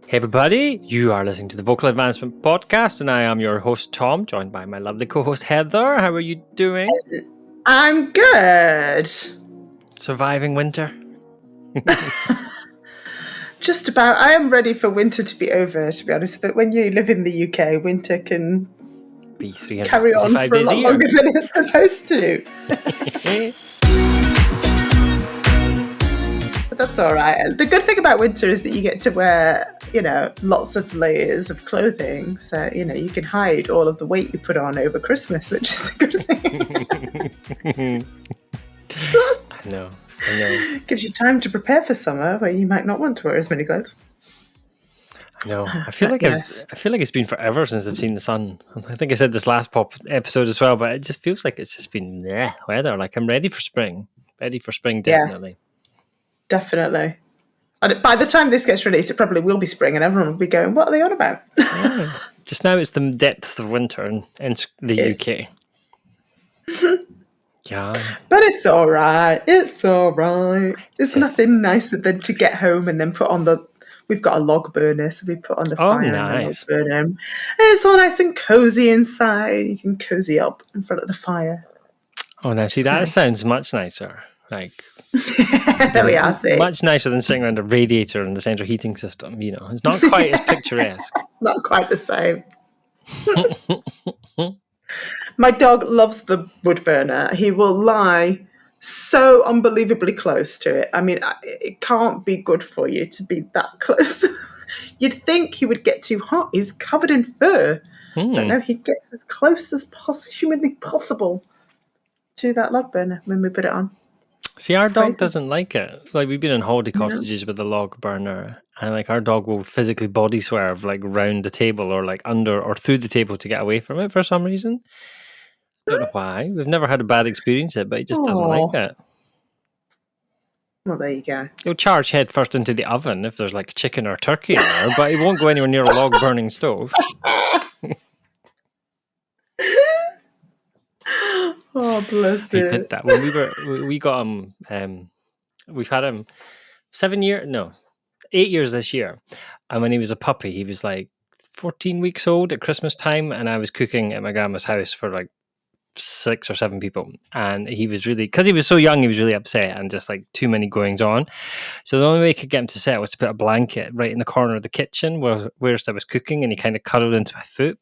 Hey everybody, you are listening to the Vocal Advancement Podcast, and I am your host Tom, joined by my lovely co-host Heather. How are you doing? I'm good. Surviving winter? Just about. I am ready for winter to be over, to be honest. But when you live in the UK, winter can Be carry on 365 for a days a lot year. longer than it's supposed to. But that's all right. And the good thing about winter is that you get to wear, lots of layers of clothing. So, you can hide all of the weight you put on over Christmas, which is a good thing. I know. Gives you time to prepare for summer where you might not want to wear as many clothes. I know. I feel like it's been forever since I've seen the sun. I think I said this last episode as well, but it just feels like it's just been weather. Like I'm ready for spring. Ready for spring, definitely. Yeah, definitely. And by the time this gets released, it probably will be spring, and everyone will be going, "What are they on about?" Yeah. Just now, it's the depth of winter in the UK. Yeah. But it's all right. It's all right. There's nothing nicer than to get home and then put on we've got a log burner, so we put on the fire and the log burner. And it's all nice and cozy inside. You can cozy up in front of the fire. Oh, now see, that sounds much nicer. Like, there we are. See, much nicer than sitting around a radiator in the central heating system. You know, it's not quite as picturesque. It's not quite the same. My dog loves the wood burner. He will lie so unbelievably close to it. I mean, it can't be good for you to be that close. You'd think he would get too hot. He's covered in fur. But no, he gets as close as humanly possible to that log burner when we put it on. See, our dog doesn't like it. Like, we've been in holiday cottages with the log burner, and like our dog will physically body swerve like round the table or like under or through the table to get away from it for some reason. Don't know why. We've never had a bad experience it, but he just doesn't like it. Well, there you go. He'll charge head first into the oven if there's like chicken or turkey in there, but he won't go anywhere near a log burning stove. Oh, bless He it. did that when we got him. We've had him 8 years this year, and when he was a puppy, he was like 14 weeks old at Christmas time, and I was cooking at my grandma's house for like 6 or 7 people, and he was really, because he was so young, he was really upset and just like too many goings on. So the only way I could get him to sit was to put a blanket right in the corner of the kitchen where I was cooking, and he kind of cuddled into my foot.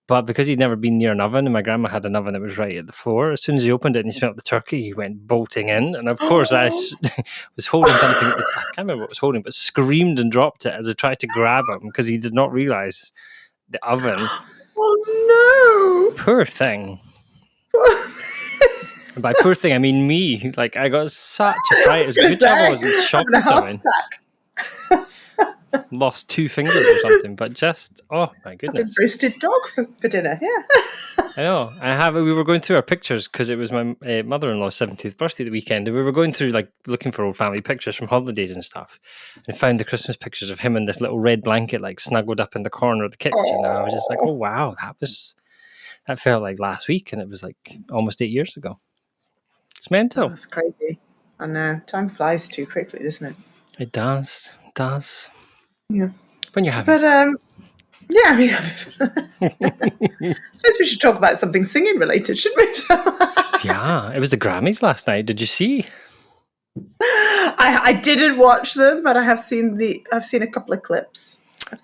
But because he'd never been near an oven, and my grandma had an oven that was right at the floor, as soon as he opened it and he smelled the turkey, he went bolting in. And of course, I was holding something, I can't remember what I was holding, but screamed and dropped it as I tried to grab him because he did not realise the oven. Oh, no. Poor thing. And by poor thing, I mean me. Like, I got such a fright. It was a good job I wasn't shocking someone. Lost 2 fingers or something, but just, oh my goodness. A roasted dog for dinner, yeah. I know. We were going through our pictures because it was my mother-in-law's 70th birthday the weekend, and we were going through, like, looking for old family pictures from holidays and stuff, and found the Christmas pictures of him in this little red blanket, like, snuggled up in the corner of the kitchen. And I was just like, oh wow, that felt like last week, and it was like almost 8 years ago. It's mental. That's crazy. I know. Time flies too quickly, doesn't it? It does. Yeah. When you're happy. But yeah, I mean, I suppose we should talk about something singing related, shouldn't we? Yeah, it was the Grammys last night. Did you see? I didn't watch them, but I've seen a couple of clips. I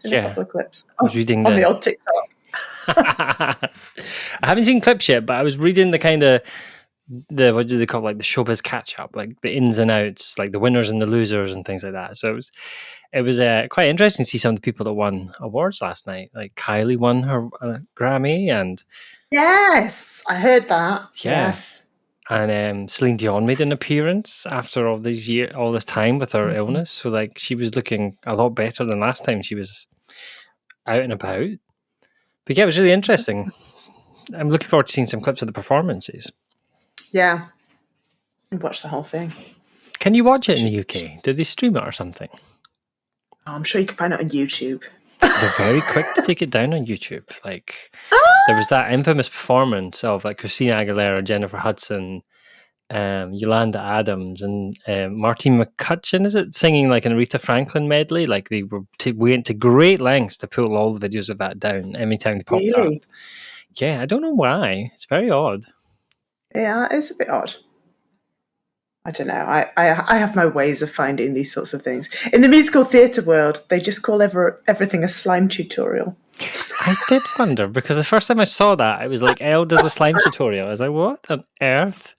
was reading on the old TikTok. I haven't seen clips yet, but I was reading the kind of what do they call, like, the showbiz catch up, like the ins and outs, like the winners and the losers and things like that. So it was quite interesting to see some of the people that won awards last night. Like Kylie won her Grammy, and yes, I heard that. Yeah. Yes, and Celine Dion made an appearance after all this time with her illness. So like she was looking a lot better than last time she was out and about. But yeah, it was really interesting. I'm looking forward to seeing some clips of the performances. Yeah, and watch the whole thing. Can you watch it in the UK? Did they stream it or something? Oh, I'm sure you can find it on YouTube. They're very quick to take it down on YouTube. Like, there was that infamous performance of like Christina Aguilera, Jennifer Hudson, Yolanda Adams and Martine McCutcheon, is it, singing like an Aretha Franklin medley? Like they went to great lengths to pull all the videos of that down anytime they popped up. Really? Yeah, I don't know why. It's very odd. Yeah, it's a bit odd. I don't know. I have my ways of finding these sorts of things. In the musical theatre world, they just call everything a slime tutorial. I did wonder, because the first time I saw that, I was like, Elle does a slime tutorial. I was like, what on earth?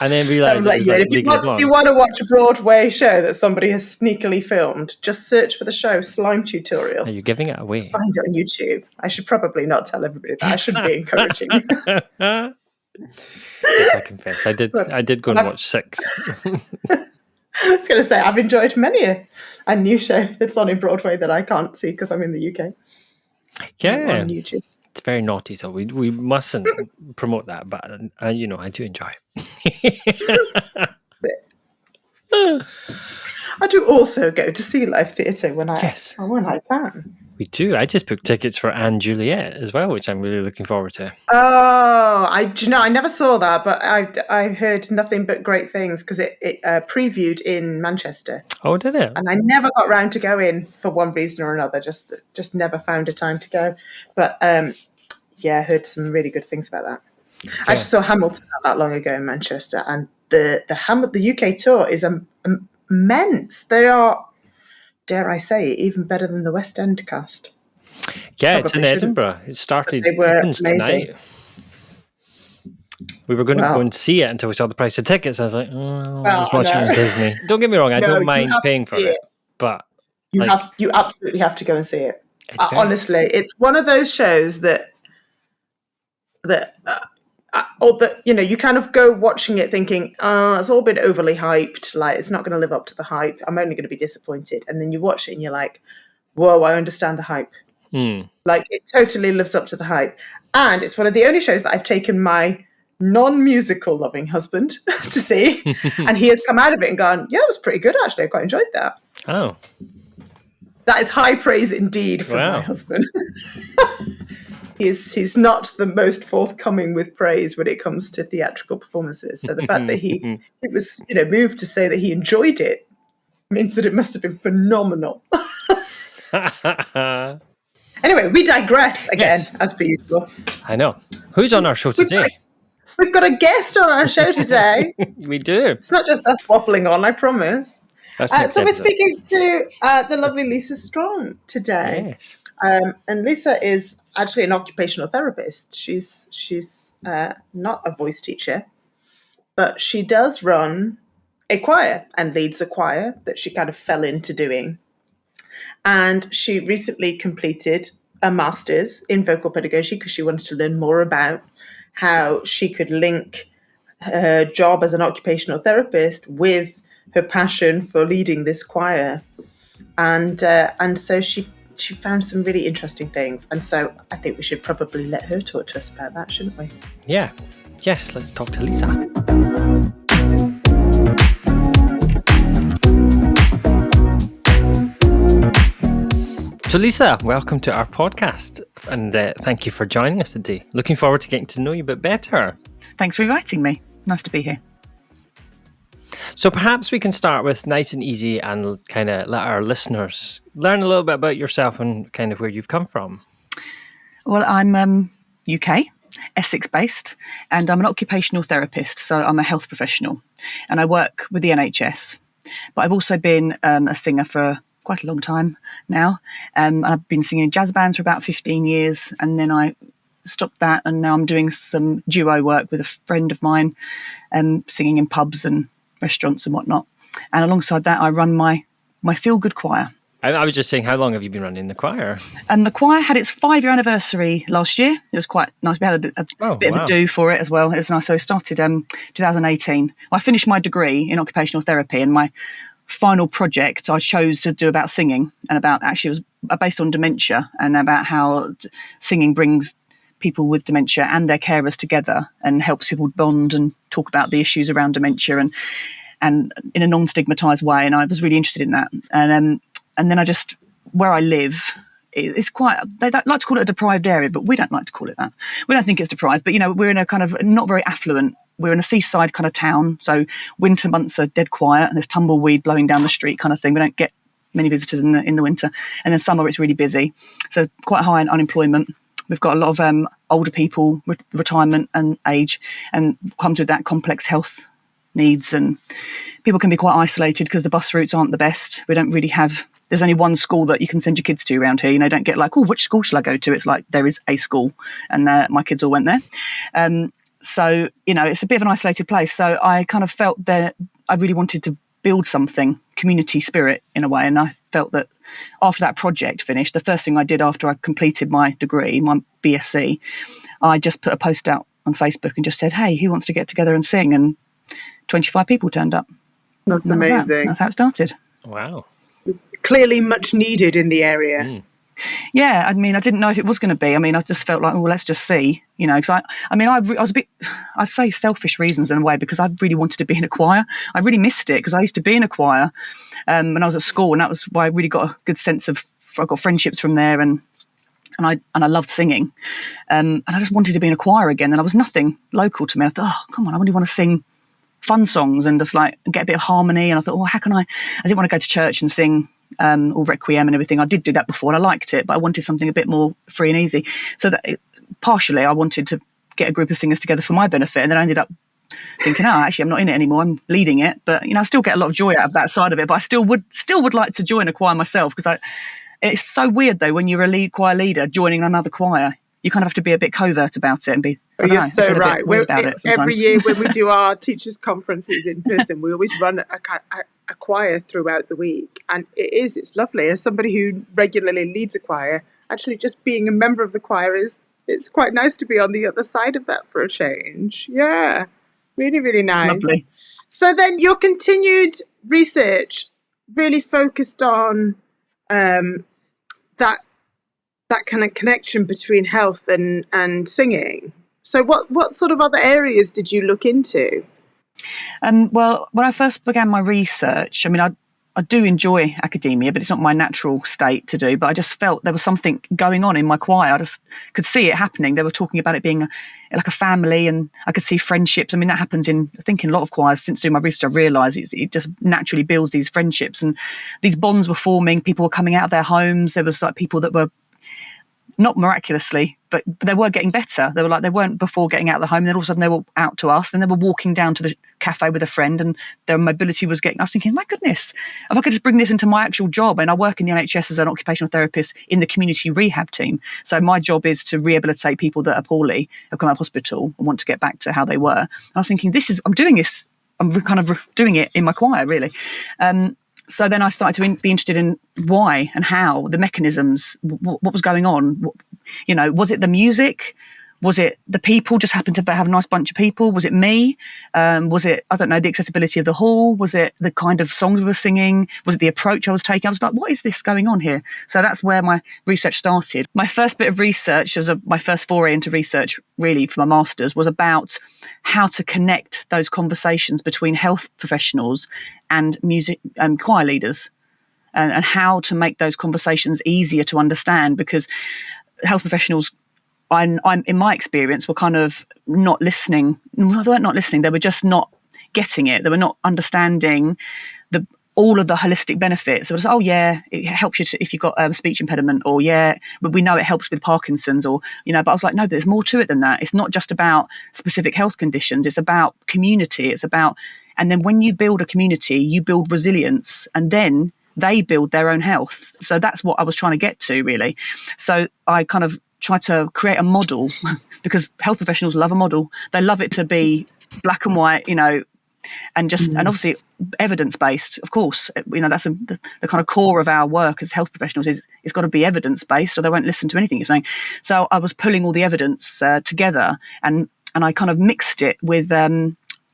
And then realised it was like Legally Blonde. If you want to watch a Broadway show that somebody has sneakily filmed, just search for the show Slime Tutorial. Are you giving it away? Find it on YouTube. I should probably not tell everybody that. I should be encouraging. Yes, I confess. I did go and watch 6. I was going to say, I've enjoyed many a new show that's on in Broadway that I can't see because I'm in the UK. Yeah. On YouTube. It's very naughty, so we mustn't promote that, but I do enjoy it. I do also go to see live theatre when I can. We do. I just booked tickets for Anne Juliet as well, which I'm really looking forward to. Oh, I never saw that, but I heard nothing but great things because it previewed in Manchester. Oh, did it? And I never got round to going for one reason or another. Just never found a time to go. But I heard some really good things about that. Yeah. I just saw Hamilton not that long ago in Manchester, and the UK tour is immense. They are, dare I say, even better than the West End cast. Yeah, it's in Edinburgh. It started tonight. We were going to go and see it until we saw the price of tickets. I was like, I was watching it on Disney. Don't get me wrong, I don't mind paying for it, but you absolutely have to go and see it. Honestly, it's one of those shows that you kind of go watching it thinking, it's all been overly hyped. Like, it's not going to live up to the hype. I'm only going to be disappointed. And then you watch it and you're like, whoa, I understand the hype. Like, it totally lives up to the hype. And it's one of the only shows that I've taken my non-musical loving husband to see. And he has come out of it and gone, yeah, it was pretty good, actually. I quite enjoyed that. Oh. That is high praise indeed from my husband. He's not the most forthcoming with praise when it comes to theatrical performances. So the fact that he was moved to say that he enjoyed it means that it must have been phenomenal. Anyway, we digress again, as per usual. I know. Who's on our show today? We've got a guest on our show today. We do. It's not just us waffling on, I promise. So we're speaking to the lovely Lisa Strong today. Yes. And Lisa is actually an occupational therapist. She's not a voice teacher, but she does run a choir and leads a choir that she kind of fell into doing. And she recently completed a master's in vocal pedagogy because she wanted to learn more about how she could link her job as an occupational therapist with her passion for leading this choir. And so she found some really interesting things. And so I think we should probably let her talk to us about that, shouldn't we? Yeah. Yes, let's talk to Lisa. So Lisa, welcome to our podcast, and thank you for joining us today. Looking forward to getting to know you a bit better. Thanks for inviting me. Nice to be here. So perhaps we can start with nice and easy and kind of let our listeners learn a little bit about yourself and kind of where you've come from. Well, I'm UK, Essex based, and I'm an occupational therapist, so I'm a health professional, and I work with the NHS. But I've also been a singer for quite a long time now. I've been singing in jazz bands for about 15 years, and then I stopped that, and now I'm doing some duo work with a friend of mine, singing in pubs and restaurants and whatnot. And alongside that, I run my Feel Good Choir. I was just saying, how long have you been running the choir? And the choir had its 5-year anniversary last year. It was quite nice. We had a bit of a do for it as well. It was nice. So I started 2018. I finished my degree in occupational therapy, and my final project I chose to do about singing, and it was based on dementia and about how singing brings people with dementia and their carers together and helps people bond and talk about the issues around dementia and in a non-stigmatized way. And I was really interested in that. And then where I live it's quite, they don't like to call it a deprived area, but we don't like to call it that. We don't think it's deprived, but we're in a kind of not very affluent, we're in a seaside kind of town, so winter months are dead quiet and there's tumbleweed blowing down the street kind of thing. We don't get many visitors in the winter, and then summer it's really busy, so quite high in unemployment. We've got a lot of older people, retirement and age, and comes with that complex health needs, and people can be quite isolated because the bus routes aren't the best. We don't really have, there's only one school that you can send your kids to around here. Don't get like, oh, which school shall I go to? It's like, there is a school, and my kids all went there. So, it's a bit of an isolated place. So I kind of felt that I really wanted to build something, community spirit in a way. And I felt that after that project finished, the first thing I did after I completed my degree, my BSc, I just put a post out on Facebook and just said, hey, who wants to get together and sing? And 25 people turned up. That's amazing. That's how it started. Wow. It's clearly much needed in the area. Yeah, I mean, I didn't know if it was going to be. I mean, I just felt like, well, let's just see, because I was a bit, I'd say selfish reasons in a way, because I really wanted to be in a choir. I really missed it because I used to be in a choir when I was at school, and that was why I really got a good sense of, I got friendships from there, and I loved singing, and I just wanted to be in a choir again, and I was nothing local to me. I thought, oh, come on, I really want to sing fun songs and just like get a bit of harmony. And I thought, how can I didn't want to go to church and sing all Requiem and everything. I did do that before and I liked it, but I wanted something a bit more free and easy. So that partially I wanted to get a group of singers together for my benefit, and then I ended up thinking, actually I'm not in it anymore, I'm leading it. But I still get a lot of joy out of that side of it, but I still would like to join a choir myself, because it's so weird though when you're a choir leader joining another choir. You kind of have to be a bit covert about it and be. You're so right. Every year when we do our teachers' conferences in person, we always run a choir throughout the week, and it's lovely. As somebody who regularly leads a choir, actually just being a member of the choir it's quite nice to be on the other side of that for a change. Yeah, really, really nice. Lovely. So then your continued research really focused on that kind of connection between health and singing. So what sort of other areas did you look into? Well, when I first began my research, I mean, I do enjoy academia, but it's not my natural state to do. But I just felt there was something going on in my choir. I just could see it happening. They were talking about it being like a family, and I could see friendships. I mean, that happens in a lot of choirs. Since doing my research, I realised it just naturally builds these friendships, and these bonds were forming. People were coming out of their homes. There was like people that were not miraculously, but they were getting better. They were like, they weren't before getting out of the home. Then all of a sudden they were out to us. Then they were walking down to the cafe with a friend, and their mobility was getting, I was thinking, my goodness, if I could just bring this into my actual job. And I work in the NHS as an occupational therapist in the community rehab team. So my job is to rehabilitate people that are poorly, have come out of hospital and want to get back to how they were. And I was thinking, I'm doing this. I'm kind of doing it in my choir, really. So then I started to be interested in why and how, the mechanisms, what was going on. Was it the music? Was it the people, just happened to have a nice bunch of people? Was it me? Was it, I don't know, the accessibility of the hall? Was it the kind of songs we were singing? Was it the approach I was taking? I was like, what is this going on here? So that's where my research started. My first bit of research, my first foray into research really for my master's, was about how to connect those conversations between health professionals and music and choir leaders, and how to make those conversations easier to understand, because health professionals, I'm in my experience, were kind of not listening. Well, they weren't not listening. They were just not getting it. They were not understanding all of the holistic benefits. It was, oh yeah, it helps you if you've got a speech impediment, or yeah, but we know it helps with Parkinson's, or But I was like, no, there's more to it than that. It's not just about specific health conditions. It's about community. It's about, and then when you build a community, you build resilience, and then they build their own health. So that's what I was trying to get to, really. So I kind of try to create a model because health professionals love a model. They love it to be black and white, and just and obviously evidence-based, of course. That's the kind of core of our work as health professionals is it's got to be evidence-based, or they won't listen to anything you're saying. So I was pulling all the evidence together, and I kind of mixed it with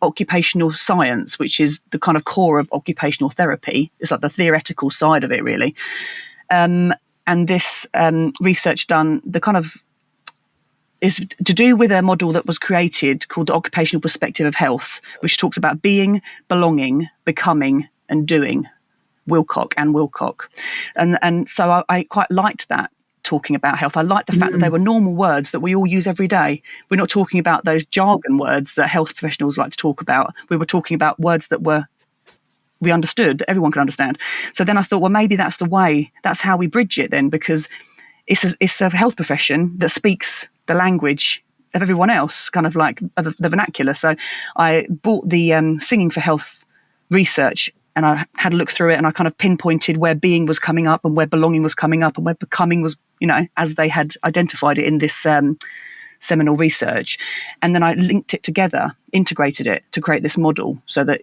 occupational science, which is the kind of core of occupational therapy. It's like the theoretical side of it, really. And this research done, the kind of is to do with a model that was created called the occupational perspective of health, which talks about being, belonging, becoming, and doing. Wilcock. And so I quite liked that talking about health. I like the fact that they were normal words that we all use every day. We're not talking about those jargon words that health professionals like to talk about. We were talking about words that we understood, that everyone could understand. So then I thought, well, maybe that's the way, that's how we bridge it then, because it's a health profession that speaks the language of everyone else, kind of like the vernacular. So I bought the Singing for Health research, and I had a look through it, and I kind of pinpointed where being was coming up and where belonging was coming up and where becoming was, as they had identified it in this seminal research. And then I linked it together, integrated it to create this model so that,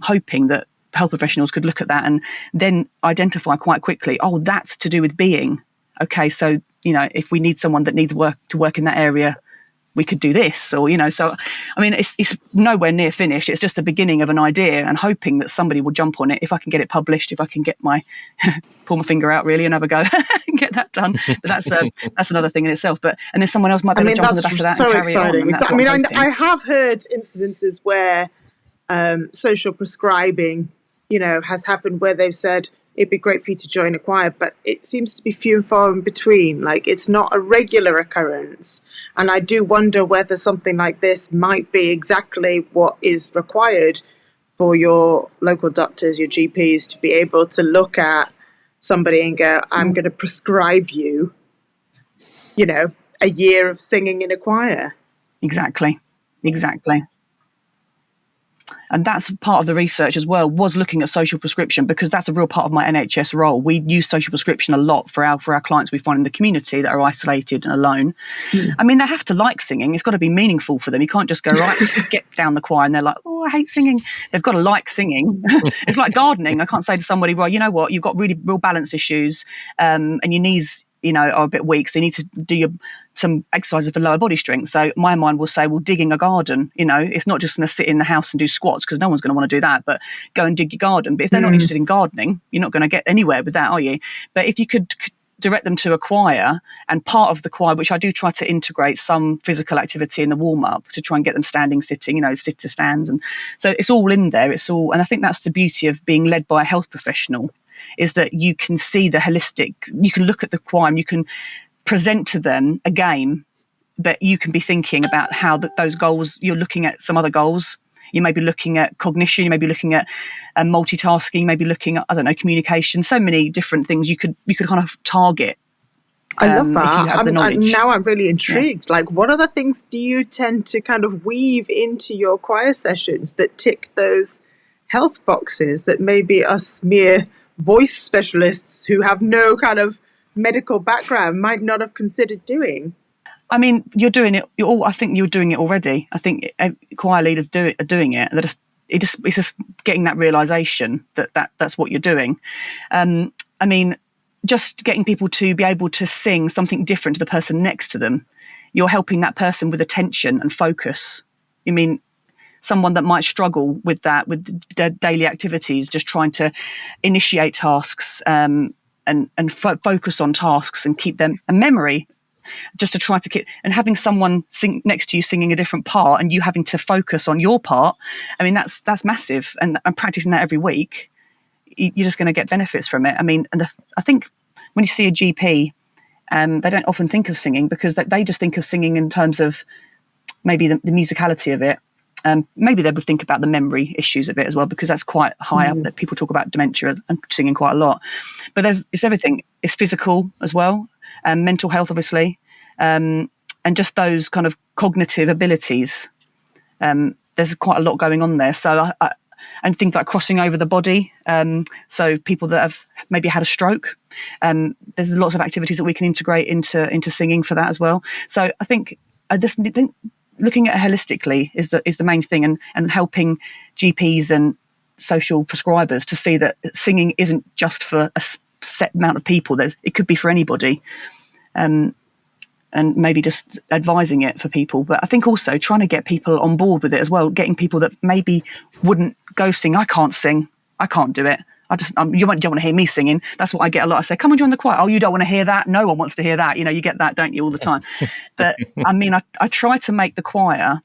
hoping that health professionals could look at that and then identify quite quickly, oh, that's to do with being. Okay, so, if we need someone that needs to work in that area, we could do this, or so I mean it's nowhere near finished. It's just the beginning of an idea, and hoping that somebody will jump on it. If I can get it published, if I can get my pull my finger out really and have a go and get that done, but that's another thing in itself. But and then someone else might be able to jump on the back of that and carry exciting. it on. I have heard incidences where social prescribing has happened, where they've said it'd be great for you to join a choir, but it seems to be few and far in between. Like, it's not a regular occurrence. And I do wonder whether something like this might be exactly what is required for your local doctors, your GPs, to be able to look at somebody and go, I'm going to prescribe you, a year of singing in a choir. Exactly. And that's part of the research as well, was looking at social prescription, because that's a real part of my NHS role. We use social prescription a lot for our clients we find in the community that are isolated and alone. I mean, they have to like singing. It's got to be meaningful for them. You can't just go, right, get down the choir, and they're like, oh, I hate singing. They've got to like singing. It's like gardening. I can't say to somebody, well, you know what, you've got real balance issues and your knees, are a bit weak, so you need to do some exercises for lower body strength. So my mind will say, well, digging a garden, it's not just going to sit in the house and do squats, because no one's going to want to do that, but go and dig your garden. But if they're not interested in gardening, you're not going to get anywhere with that, are you? But if you could direct them to a choir, and part of the choir, which I do try to integrate some physical activity in the warm-up to try and get them standing, sitting, sitter stands. And so it's all in there. And I think that's the beauty of being led by a health professional, is that you can see the holistic, you can look at the choir and you can present to them a game, but you can be thinking about how those goals, you're looking at some other goals. You may be looking at cognition, you may be looking at multitasking, maybe looking at, communication, so many different things you could kind of target. I love that. Now I'm really intrigued. Yeah. Like, what other things do you tend to kind of weave into your choir sessions that tick those health boxes that maybe us mere voice specialists who have no kind of medical background might not have considered doing? I mean, you're doing it. I think you're doing it already. I think choir leaders are doing it. It's just getting that realization that's what you're doing. I mean, just getting people to be able to sing something different to the person next to them. You're helping that person with attention and focus. I mean, someone that might struggle with that, with their daily activities, just trying to initiate tasks and focus on tasks and keep them a memory, just to try to keep, and having someone sing next to you singing a different part and you having to focus on your part. I mean, that's massive. And I'm practicing that every week. You're just going to get benefits from it. I mean, I think when you see a GP, they don't often think of singing, because they just think of singing in terms of maybe the musicality of it. Maybe they would think about the memory issues of it as well, because that's quite high up, that people talk about dementia and singing quite a lot. But it's everything. It's physical as well, mental health, obviously, and just those kind of cognitive abilities. There's quite a lot going on there. So and things like crossing over the body. So people that have maybe had a stroke, there's lots of activities that we can integrate into singing for that as well. So I think looking at it holistically is the main thing, and helping GPs and social prescribers to see that singing isn't just for a set amount of people. It could be for anybody, and maybe just advising it for people. But I think also trying to get people on board with it as well, getting people that maybe wouldn't go sing. I can't sing. I can't do it. You don't want to hear me singing. That's what I get a lot. I say, come and join the choir. Oh, you don't want to hear that? No one wants to hear that. You get that, don't you, all the time? But I mean, I try to make the choir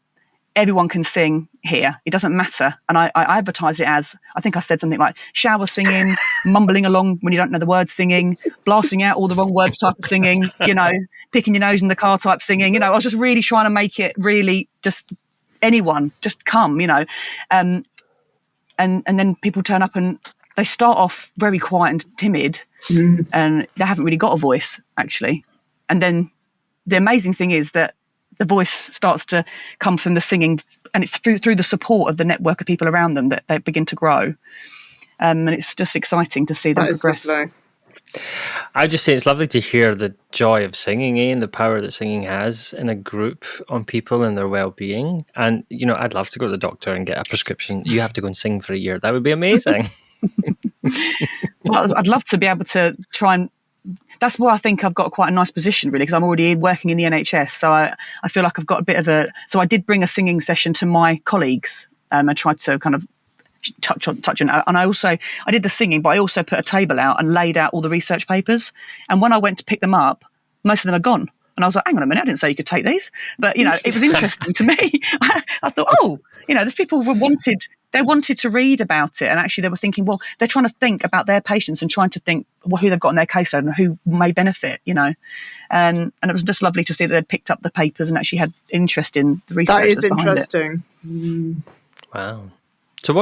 everyone can sing here. It doesn't matter. And I advertised it as, I think I said something like shower singing, mumbling along when you don't know the words singing, blasting out all the wrong words type of singing, picking your nose in the car type singing. I was just really trying to make it really just anyone, just come, and then people turn up and they start off very quiet and timid and they haven't really got a voice actually. And then the amazing thing is that the voice starts to come from the singing, and it's through the support of the network of people around them that they begin to grow. And it's just exciting to see them progress. I just say it's lovely to hear the joy of singing and the power that singing has in a group on people and their well-being. And, I'd love to go to the doctor and get a prescription. You have to go and sing for a year. That would be amazing. Well, I'd love to be able to try and... That's why I think I've got quite a nice position, really, because I'm already working in the NHS. So I feel like I've got a bit of a... So I did bring a singing session to my colleagues. I tried to kind of touch on, and I did the singing, but I also put a table out and laid out all the research papers. And when I went to pick them up, most of them are gone. And I was like, hang on a minute, I didn't say you could take these. But, it was interesting to me. I thought, there's people who wanted to read about it. And actually they were thinking, well, they're trying to think about their patients and trying to think who they've got on their caseload and who may benefit, And it was just lovely to see that they'd picked up the papers and actually had interest in the research. That is interesting. Wow. So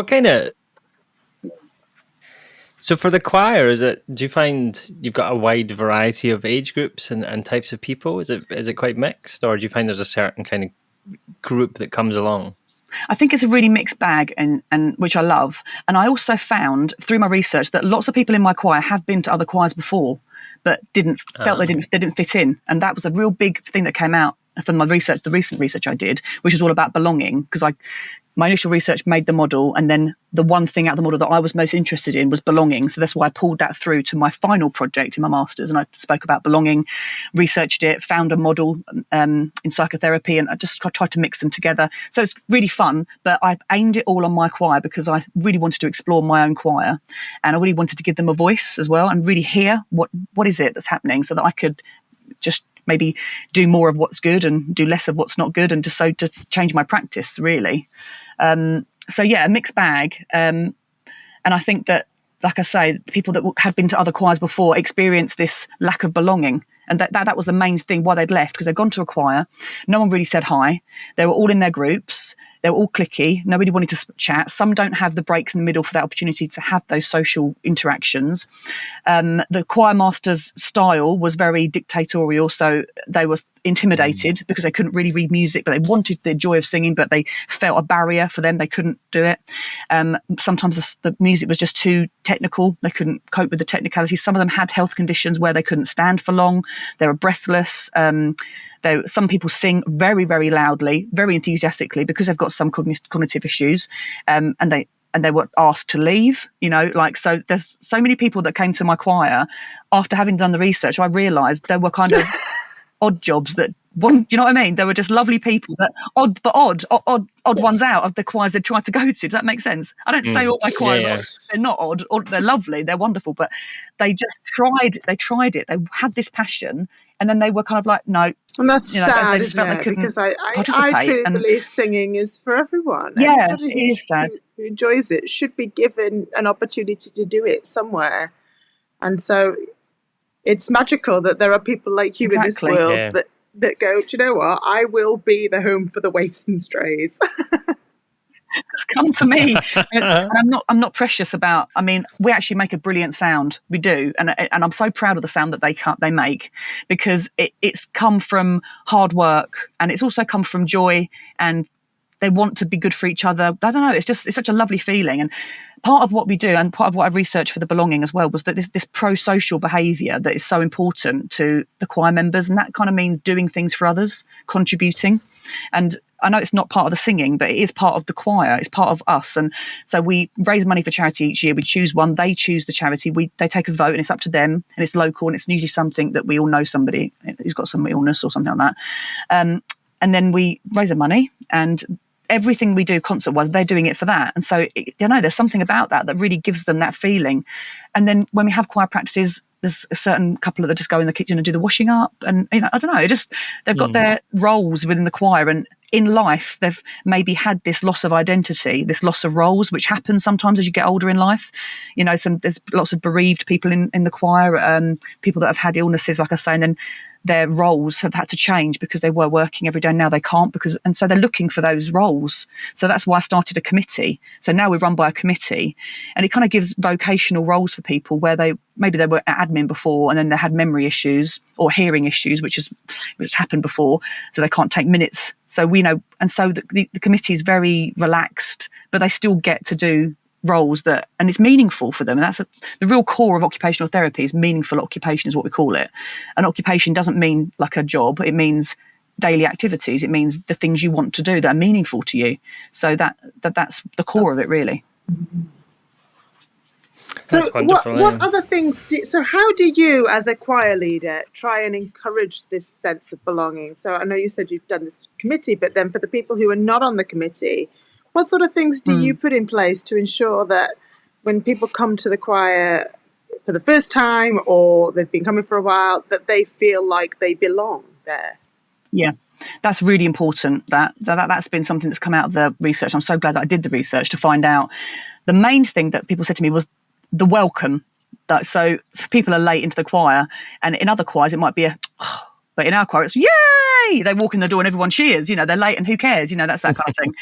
So for the choir, do you find you've got a wide variety of age groups and types of people? Is it quite mixed, or do you find there's a certain kind of group that comes along? I think it's a really mixed bag, and which I love. And I also found through my research that lots of people in my choir have been to other choirs before, but felt they didn't fit in. And that was a real big thing that came out from my research, the recent research I did, which is all about belonging, because my initial research made the model, and then the one thing out of the model that I was most interested in was belonging. So that's why I pulled that through to my final project in my master's, and I spoke about belonging, researched it, found a model in psychotherapy, and I just tried to mix them together. So it's really fun, but I aimed it all on my choir because I really wanted to explore my own choir, and I really wanted to give them a voice as well and really hear what is it that's happening, so that I could just maybe do more of what's good and do less of what's not good, and just change my practice really. So yeah, a mixed bag. And I think that, like I say, people that had been to other choirs before experienced this lack of belonging. And that was the main thing why they'd left, because they'd gone to a choir. No one really said hi. They were all in their groups. They were all cliquey. Nobody wanted to chat. Some don't have the breaks in the middle for that opportunity to have those social interactions. The choir master's style was very dictatorial, so they were intimidated because they couldn't really read music, but they wanted the joy of singing, but they felt a barrier for them. They couldn't do it. Sometimes the music was just too technical. They couldn't cope with the technicalities. Some of them had health conditions where they couldn't stand for long. They were breathless. Some people sing very, very loudly, very enthusiastically because they've got some cognitive issues, and they were asked to leave. So there's so many people that came to my choir after having done the research. I realised there were kind of odd jobs that do you know what I mean? They were just lovely people, but odd ones out of the choirs they tried to go to. Does that make sense? I don't say all my choirs are odd. They're not odd, or they're lovely, they're wonderful, but they just tried it. They had this passion, and then they were kind of like, no. And that's sad, isn't it? Because I truly believe singing is for everyone. Yeah, everybody it is sad. Who enjoys it should be given an opportunity to do it somewhere. And so it's magical that there are people like you in this world that go, do you know what? I will be the home for the waifs and strays. Just come to me. And I'm not precious about. I mean, we actually make a brilliant sound. We do, and I'm so proud of the sound that they make, because it's come from hard work, and it's also come from joy, and they want to be good for each other. I don't know. It's such a lovely feeling. And part of what we do, and part of what I've researched for the belonging as well, was that this pro-social behaviour that is so important to the choir members, and that kind of means doing things for others, contributing. And I know it's not part of the singing, but it is part of the choir. It's part of us. And so we raise money for charity each year. We choose one. They choose the charity. They take a vote, and it's up to them. And it's local, and it's usually something that we all know somebody who's got some illness or something like that. And then we raise the money, and everything we do concert-wise, they're doing it for that. And so, there's something about that really gives them that feeling. And then when we have choir practices, there's a certain couple that just go in the kitchen and do the washing up, and I don't know, they've got their roles within the choir, and in life they've maybe had this loss of identity, this loss of roles, which happens sometimes as you get older in life. There's lots of bereaved people in the choir, people that have had illnesses, like I say, and then their roles have had to change because they were working every day. Now they can't, and so they're looking for those roles. So that's why I started a committee. So now we're run by a committee, and it kind of gives vocational roles for people where maybe they were admin before, and then they had memory issues or hearing issues, which happened before, so they can't take minutes. So we know, and so the committee is very relaxed, but they still get to do roles and it's meaningful for them. And that's the real core of occupational therapy, is meaningful occupation, is what we call it. An occupation doesn't mean like a job, it means daily activities, it means the things you want to do that are meaningful to you. So that's the core of it, really. So what other things how do you as a choir leader try and encourage this sense of belonging? So I know you said you've done this committee, but then for the people who are not on the committee, what sort of things do you put in place to ensure that when people come to the choir for the first time, or they've been coming for a while, that they feel like they belong there? Yeah, that's really important. That's been something that's come out of the research. I'm so glad that I did the research to find out. The main thing that people said to me was the welcome. So people are late into the choir, and in other choirs it might be but in our choir it's yay! They walk in the door and everyone cheers. They're late and who cares? That's that kind of thing.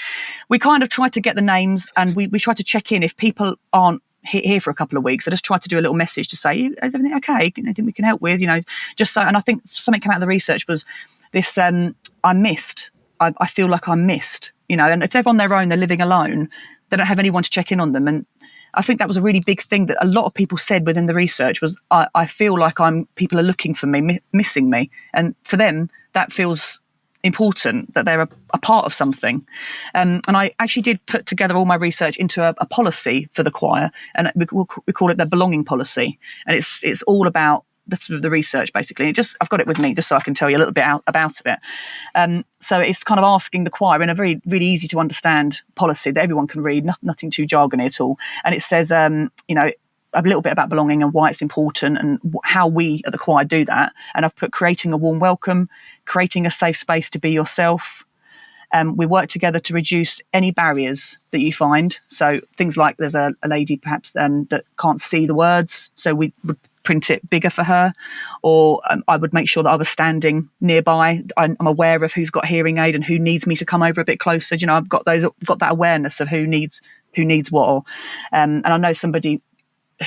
We kind of try to get the names, and we try to check in if people aren't here for a couple of weeks. I just try to do a little message to say, is everything okay? Anything we can help with? Just so. And I think something came out of the research was this: I'm missed. I feel like I'm missed. And if they're on their own, they're living alone, they don't have anyone to check in on them. And I think that was a really big thing that a lot of people said within the research was, I feel like people are looking for me, missing me. And for them, that feels important, that they're a part of something. And I actually did put together all my research into a policy for the choir, and we call it the belonging policy. And it's all about the research, basically. I've got it with me just so I can tell you a little bit about it. So it's kind of asking the choir in a very, really easy to understand policy that everyone can read, nothing too jargony at all. And it says, a little bit about belonging and why it's important and how we at the choir do that. And I've put creating a warm welcome, creating a safe space to be yourself. We work together to reduce any barriers that you find. So things like there's a lady perhaps that can't see the words, so we would print it bigger for her, or I would make sure that I was standing nearby. I'm aware of who's got hearing aid and who needs me to come over a bit closer. I've got that awareness of who needs what. And I know somebody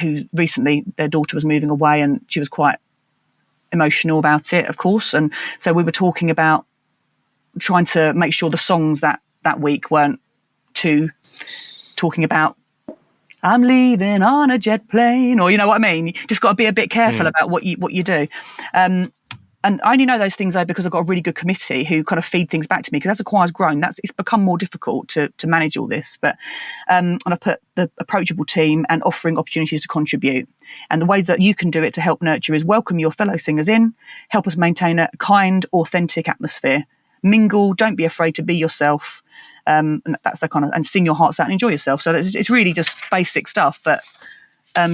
who recently, their daughter was moving away and she was quite emotional about it, of course. And so we were talking about trying to make sure the songs that week weren't too talking about I'm leaving on a jet plane, or you know what I mean. You just got to be a bit careful about what you do. And I only know those things though because I've got a really good committee who kind of feed things back to me, because as the choir's grown, it's become more difficult to manage all this. But and I put the approachable team and offering opportunities to contribute. And the way that you can do it to help nurture is welcome your fellow singers in, help us maintain a kind, authentic atmosphere. Mingle, don't be afraid to be yourself. And that's the kind of, and sing your hearts out and enjoy yourself. So it's really just basic stuff, but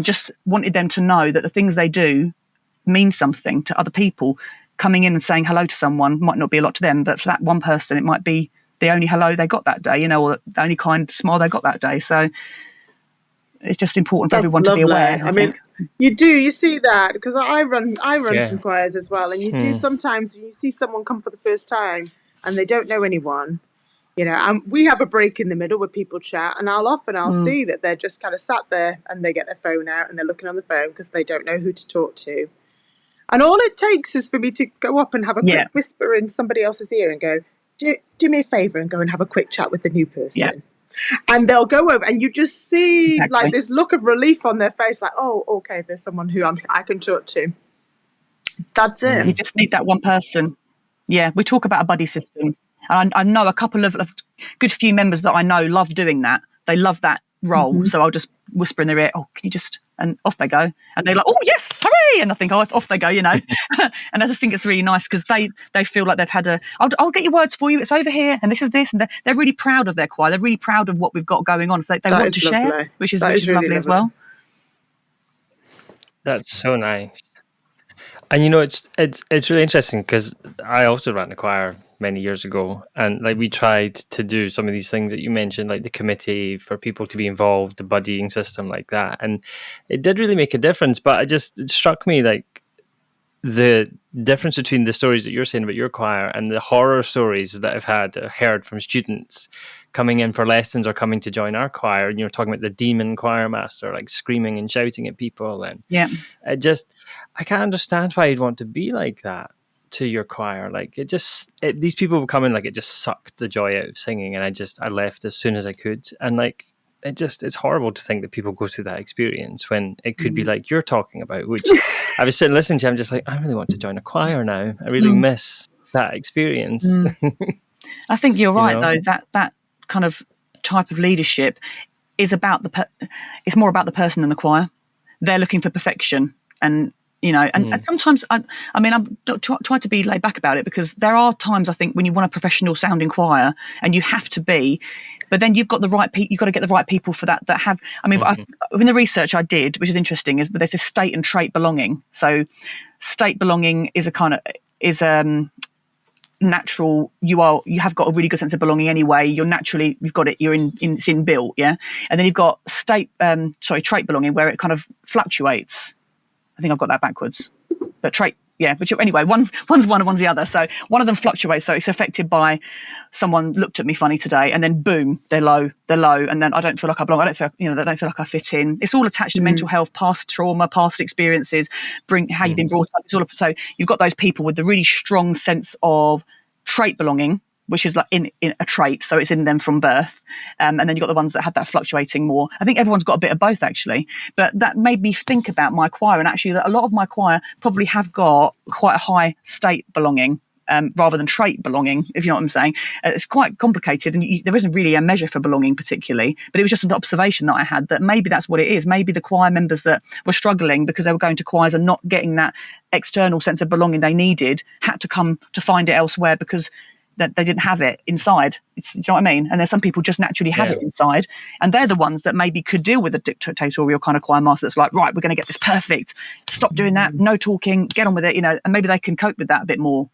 just wanted them to know that the things they do mean something to other people. Coming in and saying hello to someone might not be a lot to them, but for that one person, it might be the only hello they got that day, or the only kind smile they got that day. So it's just important for everyone to be aware. I mean, you see that, because I run some choirs as well, and you do sometimes you see someone come for the first time and they don't know anyone, and we have a break in the middle where people chat, and I'll see that they're just kind of sat there and they get their phone out and they're looking on the phone because they don't know who to talk to. And all it takes is for me to go up and have a quick whisper in somebody else's ear and go, do me a favour and go and have a quick chat with the new person. Yeah. And they'll go over and you just see like this look of relief on their face, like, oh, okay, there's someone who I can talk to. That's it. You just need that one person. Yeah, we talk about a buddy system. And I know a couple of good few members that I know love doing that. They love that role. Mm-hmm. So I'll just whisper in their ear, oh, can you just, and off they go. And they're like, oh, yes, hooray. And I think, oh, off they go, And I just think it's really nice because they feel like they've had I'll get your words for you. It's over here. And this is this. And they're really proud of their choir. They're really proud of what we've got going on. So they want to share, which is really lovely as well. That's so nice. And you know, it's really interesting because I also ran a choir many years ago, and like we tried to do some of these things that you mentioned, like the committee for people to be involved, the buddying system, like that, and it did really make a difference. But it struck me like the difference between the stories that you're saying about your choir and the horror stories that I've heard from students coming in for lessons or coming to join our choir. And you're talking about the demon choir master, like screaming and shouting at people. And Yeah. I can't understand why you'd want to be like that to your choir. Like these people would come in, like it just sucked the joy out of singing. And I left as soon as I could. And like, it's horrible to think that people go through that experience when it could be like you're talking about, which I was sitting listening to. I'm just like, I really want to join a choir now. I really miss that experience. I think you're right, know? though, that kind of type of leadership is about it's more about the person than the choir. They're looking for perfection, and and sometimes I mean, I'm try to be laid back about it, because there are times I think when you want a professional sounding choir, and you have to be, but then you've got the right people. You've got to get the right people for that have. I mean, in the research I did, which is interesting, is there's this state and trait belonging. So, state belonging is natural. You have got a really good sense of belonging anyway. You've got it. It's inbuilt, yeah. And then you've got trait belonging, where it kind of fluctuates. I think I've got that backwards. But trait, yeah. But anyway, one's one and one's the other. So one of them fluctuates. So it's affected by someone looked at me funny today, and then boom, they're low, and then I don't feel like I belong. I don't feel like I fit in. It's all attached to mental health, past trauma, past experiences, how you've been brought up. It's all so you've got those people with the really strong sense of trait belonging, which is like in a trait, so it's in them from birth, and then you've got the ones that have that fluctuating more. I think everyone's got a bit of both, actually, but that made me think about my choir, and actually that a lot of my choir probably have got quite a high state belonging, rather than trait belonging, if you know what I'm saying. It's quite complicated, and there isn't really a measure for belonging particularly, but it was just an observation that I had, that maybe that's what it is. Maybe the choir members that were struggling because they were going to choirs and not getting that external sense of belonging they needed had to come to find it elsewhere, because that they didn't have it inside. Do you know what I mean? And there's some people just naturally have it inside, and they're the ones that maybe could deal with a dictatorial kind of choir master that's like, right, we're going to get this perfect, stop doing that, no talking, get on with it, and maybe they can cope with that a bit more,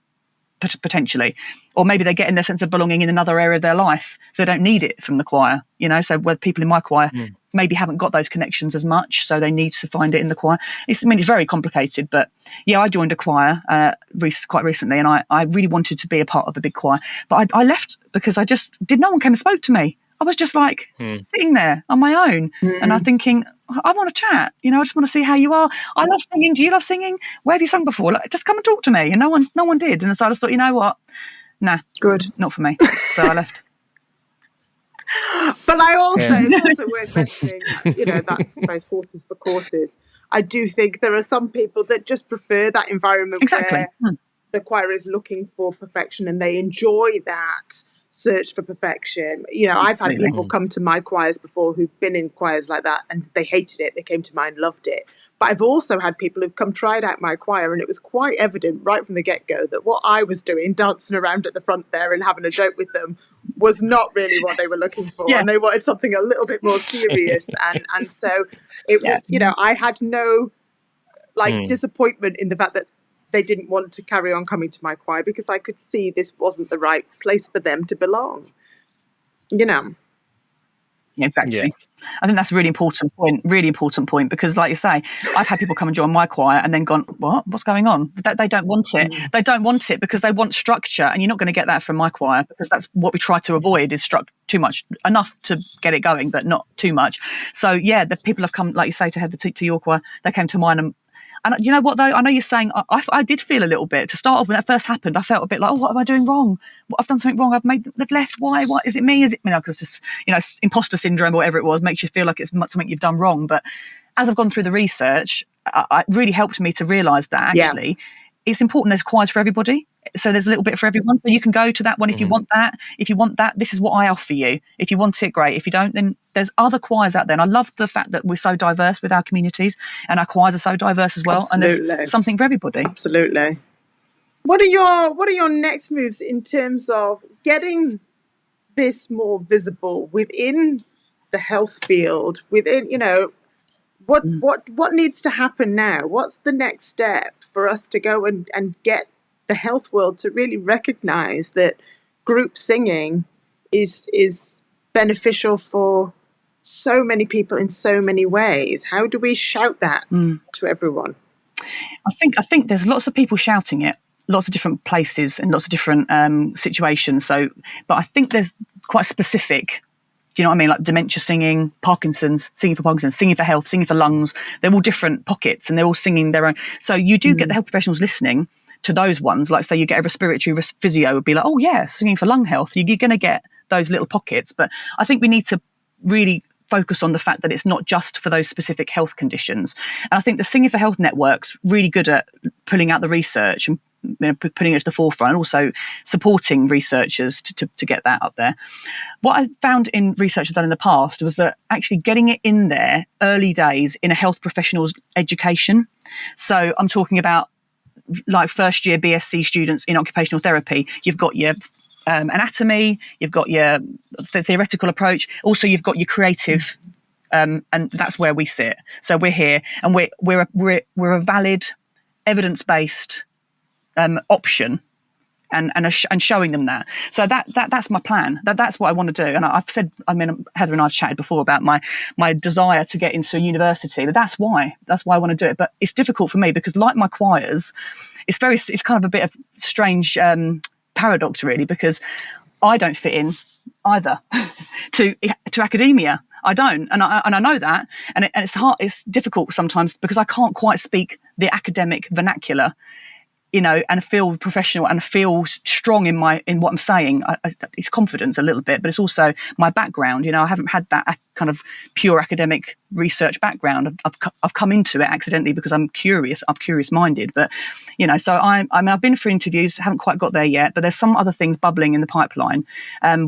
potentially. Or maybe they're getting their sense of belonging in another area of their life, so they don't need it from the choir, so where people in my choir maybe haven't got those connections as much, so they need to find it in the choir. It's very complicated, but yeah, I joined a choir quite recently, and I really wanted to be a part of a big choir, but I left because no one came and spoke to me. I was just like sitting there on my own, and I'm thinking, I want to chat. I just want to see how you are. I love singing. Do you love singing? Where have you sung before? Like, just come and talk to me. And no one did. And so I just thought, you know what? Nah, Good. not for me. So I left. But it's also worth mentioning, that phrase "horses for courses." I do think there are some people that just prefer that environment where the choir is looking for perfection, and they enjoy that search for perfection. I've had people come to my choirs before who've been in choirs like that, and they hated it. They came to mine, loved it. But I've also had people who've come tried out my choir, and it was quite evident right from the get-go that what I was doing, dancing around at the front there and having a joke with them, was not really what they were looking for. And they wanted something a little bit more serious. And so it was, I had no disappointment in the fact that they didn't want to carry on coming to my choir, because I could see this wasn't the right place for them to belong. Yeah, exactly. Yeah. I think that's a really important point, because like you say, I've had people come and join my choir and then gone, what's going on? They don't want it. They don't want it because they want structure, and you're not going to get that from my choir, because that's what we try to avoid, is too much, enough to get it going, but not too much. So yeah, the people have come, like you say, to Heather, to your choir, they came to mine, and you know what, though? I know you're saying, I did feel a little bit, to start off when that first happened, I felt a bit like, what am I doing wrong? I've done something wrong. They've left. Why? What is it me? Is it, because it's just, imposter syndrome or whatever it was, makes you feel like it's something you've done wrong. But as I've gone through the research, it really helped me to realise that actually it's important there's choirs for everybody. So there's a little bit for everyone. So you can go to that one if you want that. If you want that, this is what I offer you. If you want it, great. If you don't, then there's other choirs out there. And I love the fact that we're so diverse with our communities, and our choirs are so diverse as well. Absolutely. And there's something for everybody. Absolutely. What are your next moves in terms of getting this more visible within the health field, within, What needs to happen now? What's the next step for us to go and get the health world to really recognize that group singing is beneficial for so many people in so many ways? How do we shout that to everyone? I think there's lots of people shouting it, lots of different places and lots of different situations. So, but I think there's quite specific. Do you know what I mean? Like dementia singing, Parkinson's, singing for Parkinson's, singing for health, singing for lungs. They're all different pockets and they're all singing their own. So you do get the health professionals listening to those ones. Like say you get a respiratory physio would be like, oh yeah, singing for lung health. You're going to get those little pockets. But I think we need to really focus on the fact that it's not just for those specific health conditions. And I think the Singing for Health Network's really good at pulling out the research and putting it to the forefront, and also supporting researchers to get that up there. What I found in research I've done in the past was that actually getting it in there early days in a health professional's education. So I'm talking about like first year BSc students in occupational therapy. You've got your anatomy, you've got your theoretical approach, also you've got your creative, and that's where we sit. So we're here, and we're a valid, evidence-based option, and showing them that. So that's my plan. That's what I want to do. And I've said, I mean, Heather and I've chatted before about my desire to get into a university. But that's why I want to do it. But it's difficult for me because, like my choirs, it's kind of a bit of strange paradox really, because I don't fit in either to academia. I don't, and I know that, and it's hard. It's difficult sometimes because I can't quite speak the academic vernacular, and feel professional and feel strong in what I'm saying. It's confidence a little bit, but it's also my background. I haven't had that kind of pure academic research background. I've come into it accidentally because I'm curious minded. But so I've been for interviews, haven't quite got there yet. But there's some other things bubbling in the pipeline,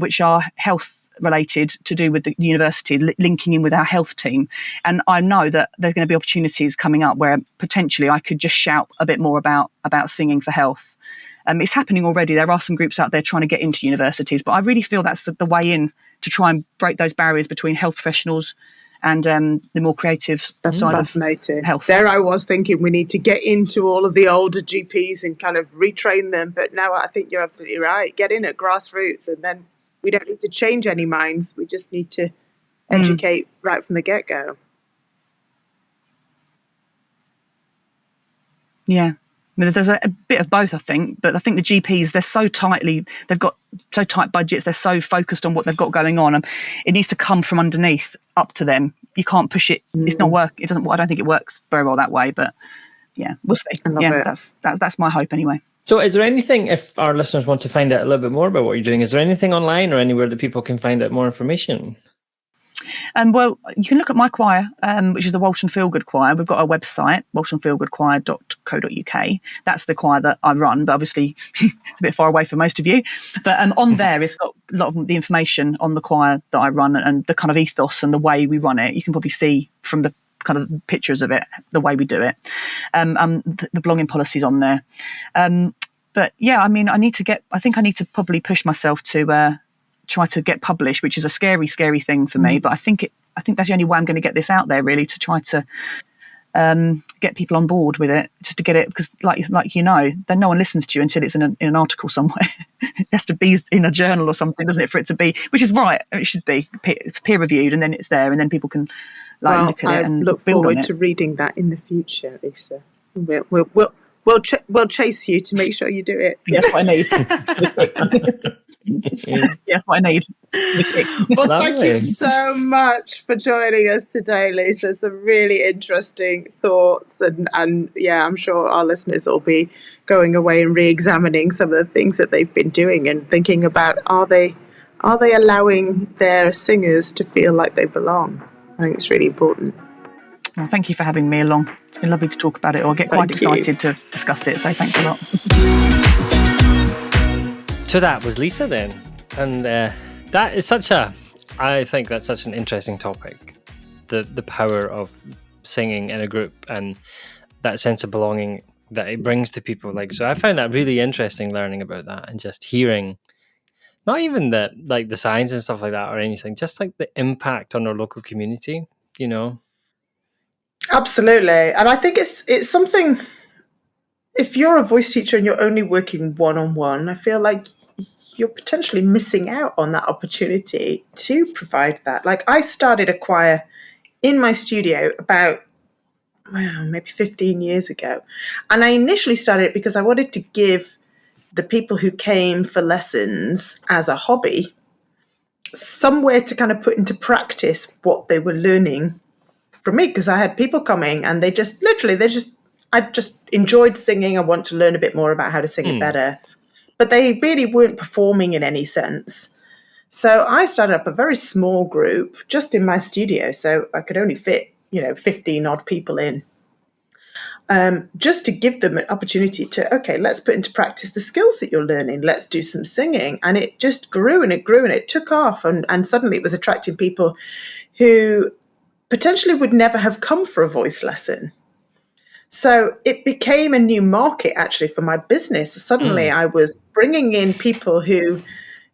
which are health related, to do with the university, linking in with our health team. And I know that there's going to be opportunities coming up where potentially I could just shout a bit more about singing for health. It's happening already. There are some groups out there trying to get into universities, but I really feel that's the way in to try and break those barriers between health professionals and the more creative That's side fascinating. of health. There I was thinking we need to get into all of the older GPs and kind of retrain them. But now I think you're absolutely right. Get in at grassroots, and then we don't need to change any minds. We just need to educate right from the get-go. Yeah. I mean, there's a bit of both, I think, but I think the GPs, they've got so tight budgets, they're so focused on what they've got going on, and it needs to come from underneath up to them. You can't push it. It's not work. It doesn't. I don't think it works very well that way, but yeah, we'll see. I love it. That's my hope anyway. So is there anything, if our listeners want to find out a little bit more about what you're doing, is there anything online or anywhere that people can find out more information? Well, you can look at my choir, which is the Walton Feel Good Choir. We've got a website, waltonfeelgoodchoir.co.uk. That's the choir that I run, but obviously it's a bit far away for most of you. But on there, it's got a lot of the information on the choir that I run and the kind of ethos and the way we run it. You can probably see from the kind of pictures of it, the way we do it. The belonging policy's on there. But yeah, I mean, I think I need to probably push myself to try to get published, which is a scary thing for me. But I think that's the only way I'm going to get this out there, really, to try to get people on board with it, just to get it, because like then no one listens to you until it's in an article somewhere. It has to be in a journal or something, doesn't it, for it to be, which is right. It should be peer reviewed, and then it's there, and then people can look at it and look build forward on it. to reading that in the future, Lisa. We'll chase you to make sure you do it. That's what I need. Yes, what I need. Well, thank you so much for joining us today, Lisa. Some really interesting thoughts, and yeah, I'm sure our listeners will be going away and re-examining some of the things that they've been doing and thinking about, are they allowing their singers to feel like they belong? I think it's really important. Well, thank you for having me along. It's been lovely to talk about it, or get quite excited to discuss it, so thanks a lot. So that was Lisa then, and that is I think that's such an interesting topic, the power of singing in a group and that sense of belonging that it brings to people. So I found that really interesting, learning about that and just hearing, not even the science and stuff like that or anything, just the impact on our local community, Absolutely. And I think it's something, if you're a voice teacher and you're only working one-on-one, I feel like you're potentially missing out on that opportunity to provide that. Like, I started a choir in my studio about, well, maybe 15 years ago. And I initially started it because I wanted to give the people who came for lessons as a hobby somewhere to kind of put into practice what they were learning from me, because I had people coming and they just literally, I just enjoyed singing. I want to learn a bit more about how to sing it better. But they really weren't performing in any sense. So I started up a very small group just in my studio. So I could only fit, 15 odd people in. Just to give them an opportunity to, okay, let's put into practice the skills that you're learning. Let's do some singing. And it just grew and it grew and it took off. And suddenly it was attracting people who potentially would never have come for a voice lesson. So it became a new market actually for my business. Suddenly I was bringing in people who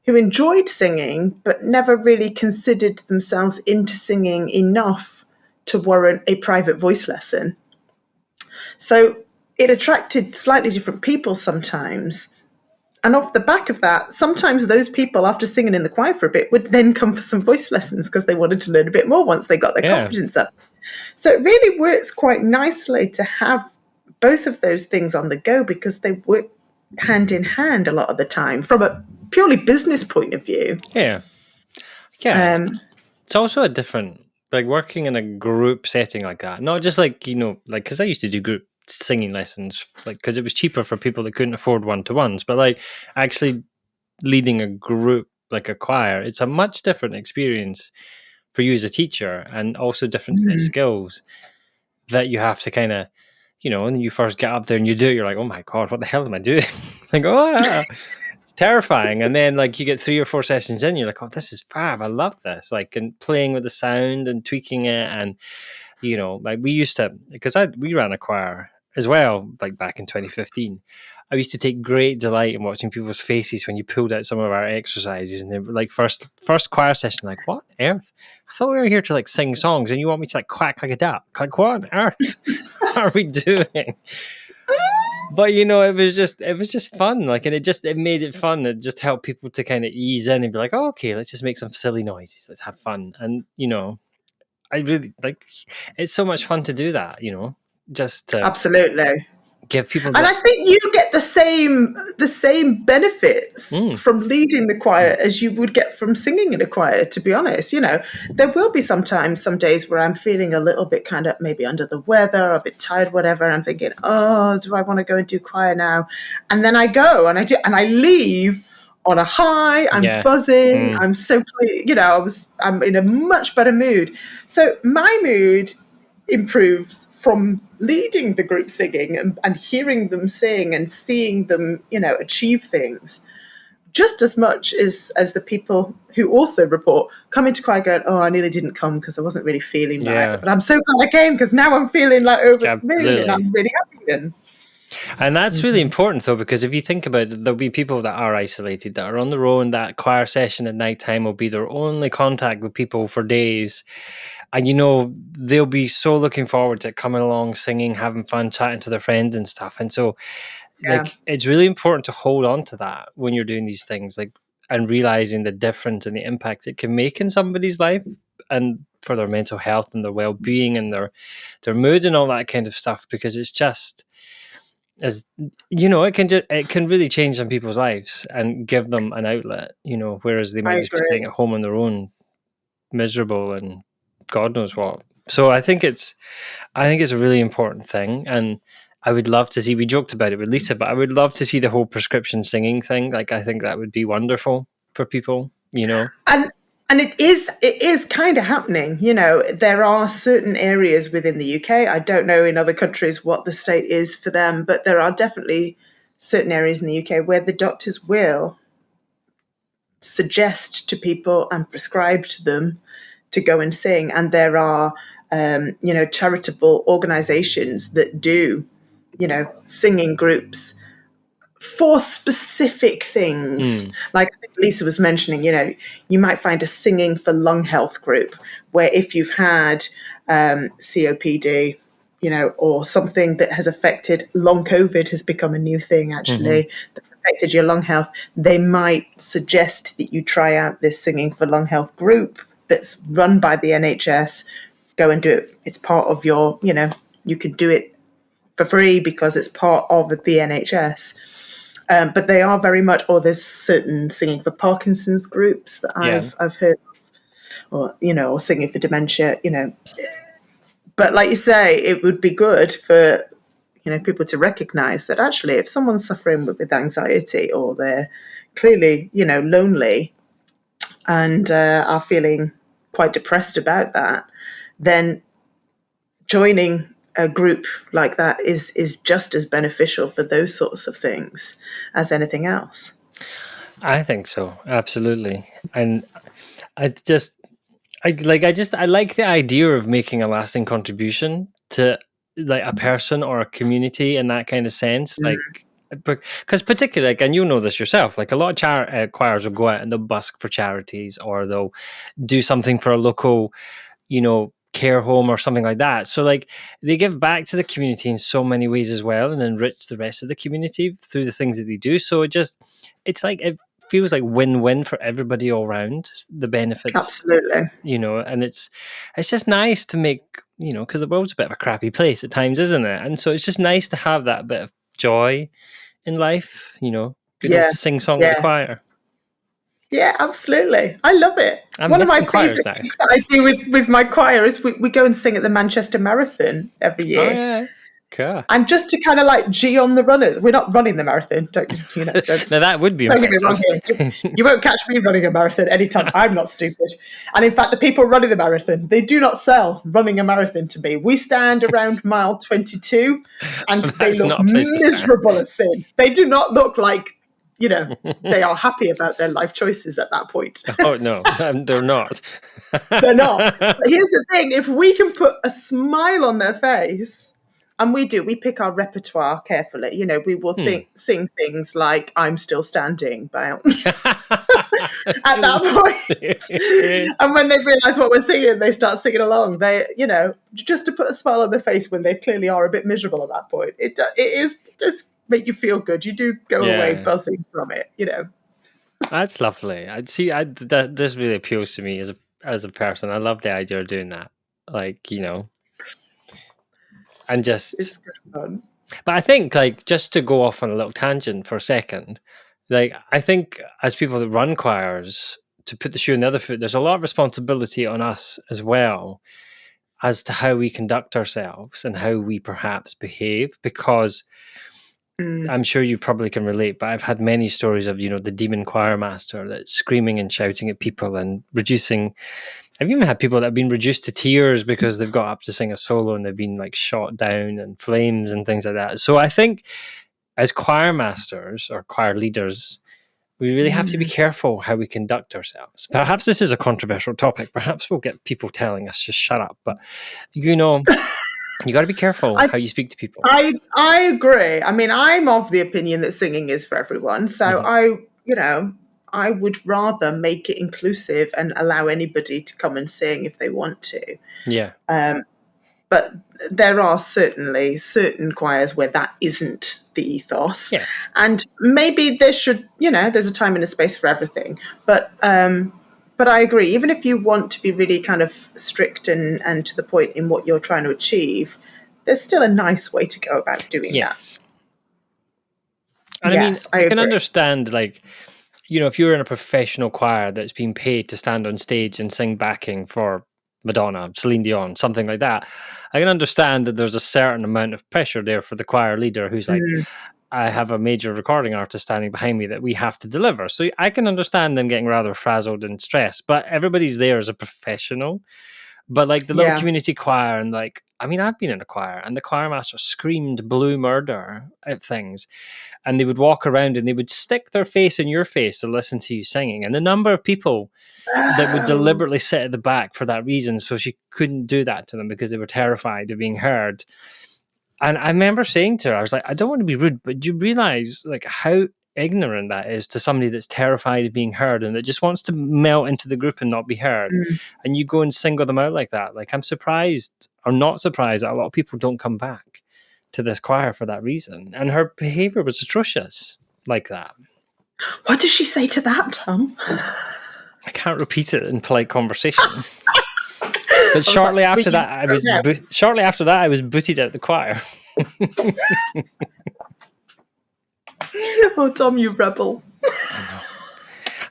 enjoyed singing, but never really considered themselves into singing enough to warrant a private voice lesson. So it attracted slightly different people sometimes. And off the back of that, sometimes those people, after singing in the choir for a bit, would then come for some voice lessons because they wanted to learn a bit more once they got their confidence up. So it really works quite nicely to have both of those things on the go, because they work hand in hand a lot of the time from a purely business point of view. Yeah. It's also a different, like, working in a group setting like that. Not just like, because I used to do group singing lessons, like, because it was cheaper for people that couldn't afford one-to-ones. But like actually leading a group like a choir, it's a much different experience for you as a teacher, and also different set of skills that you have to kind of, when you first get up there and you do it, you're like, oh my God, what the hell am I doing? Like, it's terrifying. And then like you get 3 or 4 sessions in, you're like, oh, this is fab. I love this. Like, and playing with the sound and tweaking it. And, like we used to, because we ran a choir as well, like back in 2015. I used to take great delight in watching people's faces when you pulled out some of our exercises, and they were like, first choir session, like, what on earth? I thought we were here to like sing songs, and you want me to like quack like a duck? Like, what on earth are we doing? But it was just fun, like, and it made it fun. It just helped people to kind of ease in and be like, oh, okay, let's just make some silly noises, let's have fun. And I really like, it's so much fun to do that, just to Absolutely. give people And I think you get the same benefits from leading the choir as you would get from singing in a choir, to be honest. There will be some days where I'm feeling a little bit kind of maybe under the weather, or a bit tired, whatever. And I'm thinking, oh, do I want to go and do choir now? And then I go and I do, and I leave on a high. I'm buzzing. I'm so pleased. I'm in a much better mood. So my mood improves from leading the group singing and hearing them sing and seeing them, achieve things, just as much as the people who also report come into choir going, oh, I nearly didn't come because I wasn't really feeling right. But I'm so glad I came because now I'm feeling like over the moon and I'm really happy then. And that's really important, though, because if you think about it, there'll be people that are isolated, that are on their own. That choir session at night time will be their only contact with people for days. And, they'll be so looking forward to coming along, singing, having fun, chatting to their friends and stuff. And so, like, it's really important to hold on to that when you're doing these things, like, and realizing the difference and the impact it can make in somebody's life and for their mental health and their well-being and their mood and all that kind of stuff, because it's just, as it can really change some people's lives and give them an outlet, whereas they might just be staying at home on their own, miserable and God knows what. So I think it's a really important thing, and I would love to see, we joked about it with Lisa, but I would love to see the whole prescription singing thing. Like, I think that would be wonderful for people, And it is kind of happening. There are certain areas within the UK. I don't know in other countries what the state is for them, but there are definitely certain areas in the UK where the doctors will suggest to people and prescribe to them to go and sing. And there are, charitable organizations that do, singing groups for specific things. Like I think Lisa was mentioning, you might find a singing for lung health group where if you've had COPD or something that has affected long COVID has become a new thing, actually, that's affected your lung health, they might suggest that you try out this Singing for Lung Health group that's run by the NHS. Go and do it. It's part of your, you can do it for free because it's part of the NHS. But they are very much, or there's certain Singing for Parkinson's groups that I've heard of, or Singing for Dementia, But like you say, it would be good for people to recognise that actually, if someone's suffering with anxiety, or they're clearly lonely and are feeling quite depressed about that, then joining a group like that is just as beneficial for those sorts of things as anything else. I think so, absolutely. And I like the idea of making a lasting contribution to like a person or a community in that kind of sense. Like, because particularly, and you know this yourself, like a lot of choirs will go out and they'll busk for charities, or they'll do something for a local, care home or something like that. So like they give back to the community in so many ways as well, and enrich the rest of the community through the things that they do. So it's like it feels like win-win for everybody all around. The benefits, absolutely, and it's just nice to make, because the world's a bit of a crappy place at times, isn't it? And so it's just nice to have that bit of joy in life, good old sing song at the choir. Yeah, absolutely. I love it. I'm One of my favourite favourite things that I do with my choir is we go and sing at the Manchester Marathon every year. Oh, yeah. Cool. And just to kind of like G on the runners. We're not running the marathon. Don't. Now that would be impressive. Don't get me wrong here. You won't catch me running a marathon anytime. I'm not stupid. And in fact, the people running the marathon, they do not sell running a marathon to me. We stand around mile 22 and they look miserable as sin. They do not look like, they are happy about their life choices at that point. Oh, no, they're not. They're not. But here's the thing. If we can put a smile on their face, and we pick our repertoire carefully. We will sing things like I'm Still Standing at that point. And when they realise what we're singing, they start singing along. They, just to put a smile on their face when they clearly are a bit miserable at that point. It is just make you feel good. You do go away buzzing from it, That's lovely. That this really appeals to me as a person. I love the idea of doing that. Like, and just it's good fun. But I think, like, just to go off on a little tangent for a second, like, I think as people that run choirs, to put the shoe on the other foot, there's a lot of responsibility on us as well as to how we conduct ourselves and how we perhaps behave, because I'm sure you probably can relate, but I've had many stories of, the demon choir master that's screaming and shouting at people and reducing. I've even had people that have been reduced to tears because they've got up to sing a solo and they've been like shot down and flames and things like that. So I think as choir masters or choir leaders, we really have to be careful how we conduct ourselves. Perhaps this is a controversial topic. Perhaps we'll get people telling us just shut up. But, you got to be careful how you speak to people. I agree. I mean, I'm of the opinion that singing is for everyone. So I would rather make it inclusive and allow anybody to come and sing if they want to. Yeah. But there are certainly certain choirs where that isn't the ethos. Yes. And maybe there should, there's a time and a space for everything. But I agree, even if you want to be really kind of strict and to the point in what you're trying to achieve, there's still a nice way to go about doing that. And I can understand, like, if you're in a professional choir that's been paid to stand on stage and sing backing for Madonna, Celine Dion, something like that, I can understand that there's a certain amount of pressure there for the choir leader who's like, I have a major recording artist standing behind me that we have to deliver. So I can understand them getting rather frazzled and stressed, but everybody's there as a professional. But like the little community choir, and like, I mean, I've been in a choir and the choir master screamed blue murder at things, and they would walk around and they would stick their face in your face to listen to you singing. And the number of people that would deliberately sit at the back for that reason, so she couldn't do that to them because they were terrified of being heard. And I remember saying to her, I was like, I don't want to be rude, but do you realize like how ignorant that is to somebody that's terrified of being heard and that just wants to melt into the group and not be heard. And you go and single them out like that. Like, I'm surprised or not surprised that a lot of people don't come back to this choir for that reason. And her behavior was atrocious like that. What does she say to that, Tom? I can't repeat it in polite conversation. But shortly after that, I was booted out the choir. Oh, Tom, you rebel.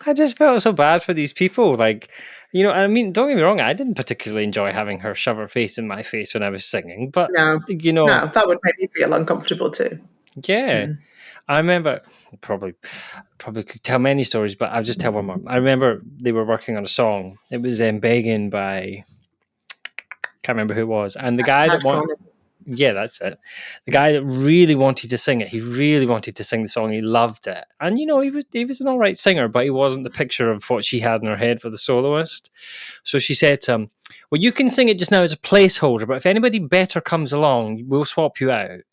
I just felt so bad for these people. Like, you know, I mean, don't get me wrong, I didn't particularly enjoy having her shove her face in my face when I was singing, but, you know. No, that would make me feel uncomfortable too. Yeah. I remember, probably could tell many stories, but I'll just tell one more. I remember they were working on a song. It was Begging by, can't remember who it was. And the guy that wanted... Yeah, that's it. The guy that really wanted to sing it, he really wanted to sing the song. He loved it. And, you know, he was an all right singer, but he wasn't the picture of what she had in her head for the soloist. So she said to him, well, you can sing it just now as a placeholder, but if anybody better comes along, we'll swap you out. And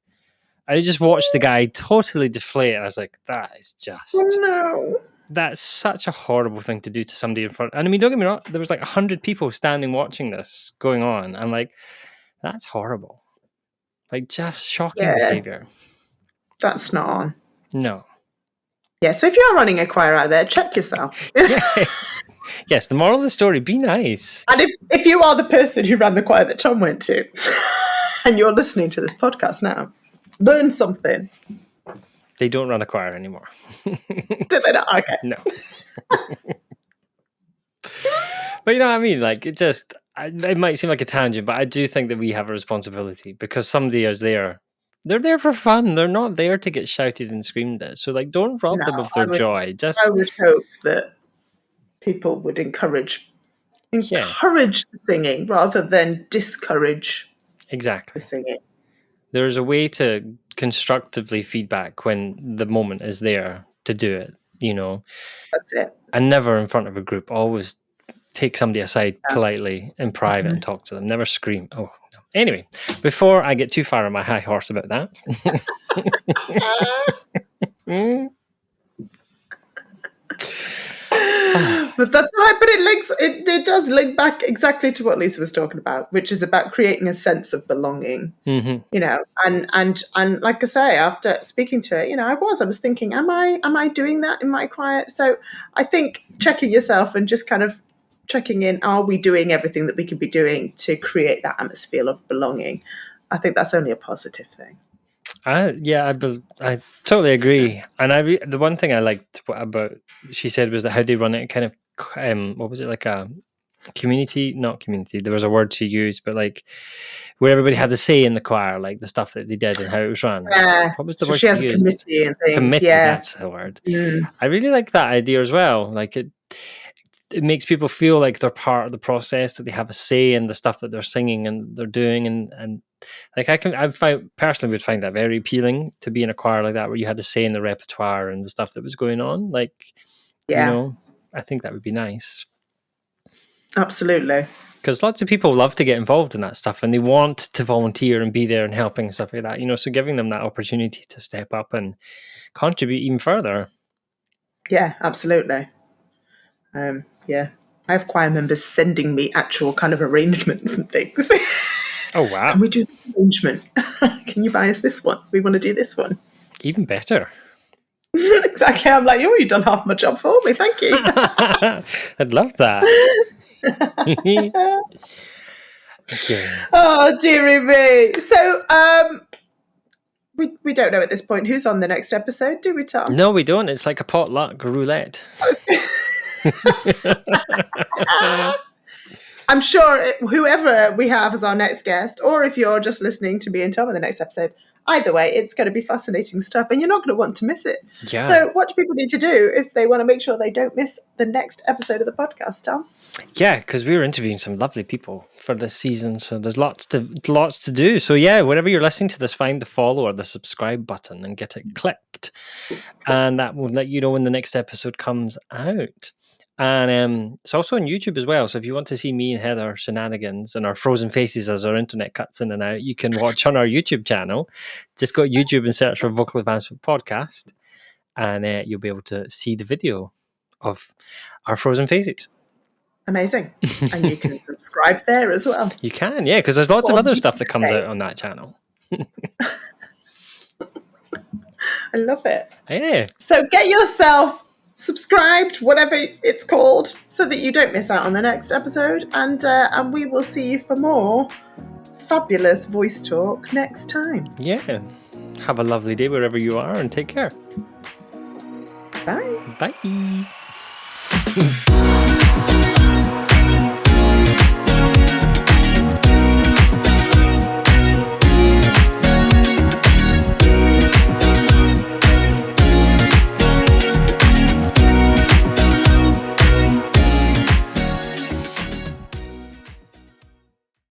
I just watched the guy totally deflate. And I was like, that is just... No. That's such a horrible thing to do to somebody in front. And I mean, don't get me wrong, there was like 100 people standing watching this going on. I'm like, that's horrible. Like, just shocking behavior. That's not on. No. Yeah, so if you're running a choir out there, check yourself. Yes, the moral of the story, be nice. And if you are the person who ran the choir that Tom went to, and you're listening to this podcast now, learn something. They don't run a choir anymore. Do they not? Okay. No. But you know what I mean? Like, it might seem like a tangent, but I do think that we have a responsibility because somebody is there. They're there for fun. They're not there to get shouted and screamed at. So, like, don't rob them of their joy. I would hope that people would encourage the singing rather than discourage the singing. There's a way to constructively feedback when the moment is there to do it, you know. That's it. And never in front of a group. Always take somebody aside politely in private and talk to them. Never scream. Oh, no. Anyway, before I get too far on my high horse about that. But that's right. But it does link back exactly to what Lisa was talking about, which is about creating a sense of belonging. You know, and like I say, after speaking to her, you know, I was thinking, am I doing that in my choir? So I think checking yourself and just kind of checking in, are we doing everything that we could be doing to create that atmosphere of belonging? I think that's only a positive thing. I totally agree. And the one thing I liked about she said was that how they run it kind of what was it, like a not community, there was a word she used, but like where everybody had a say in the choir, like the stuff that they did and how it was run. What was the word she has a committee and things? Committee, that's the word. I really like that idea as well. Like it makes people feel like they're part of the process, that they have a say in the stuff that they're singing and they're doing, and like I personally would find that very appealing to be in a choir like that, where you had a say in the repertoire and the stuff that was going on. Like, you know, I think that would be nice. Absolutely. Because lots of people love to get involved in that stuff and they want to volunteer and be there and helping and stuff like that, you know, so giving them that opportunity to step up and contribute even further. Yeah, absolutely. I have choir members sending me actual kind of arrangements and things. Oh, wow. Can we do this arrangement? Can you buy us this one? We want to do this one. Even better. Exactly. I'm like, you've done half my job for me. Thank you. I'd love that. Okay. Oh, dearie me. So, we don't know at this point who's on the next episode, do we, Tom? No, we don't. It's like a potluck roulette. I'm sure whoever we have as our next guest, or if you're just listening to me and Tom in the next episode, either way, it's going to be fascinating stuff and you're not going to want to miss it. Yeah. So what do people need to do if they want to make sure they don't miss the next episode of the podcast, Tom? Yeah, because we were interviewing some lovely people for this season, so there's lots to do. So yeah, wherever you're listening to this, find the follow or the subscribe button and get it clicked, and that will let you know when the next episode comes out. And it's also on YouTube as well. So if you want to see me and Heather shenanigans and our frozen faces as our internet cuts in and out, you can watch on our YouTube channel. Just go to YouTube and search for Vocal Advancement Podcast. and you'll be able to see the video of our frozen faces. Amazing. And you can subscribe there as well. You can, yeah, because there's lots of Or other you stuff that can comes say- out on that channel. I love it. Yeah. So get yourself subscribed, whatever it's called, so that you don't miss out on the next episode. And we will see you for more fabulous voice talk next time. Yeah. Have a lovely day wherever you are, and take care. Bye. Bye.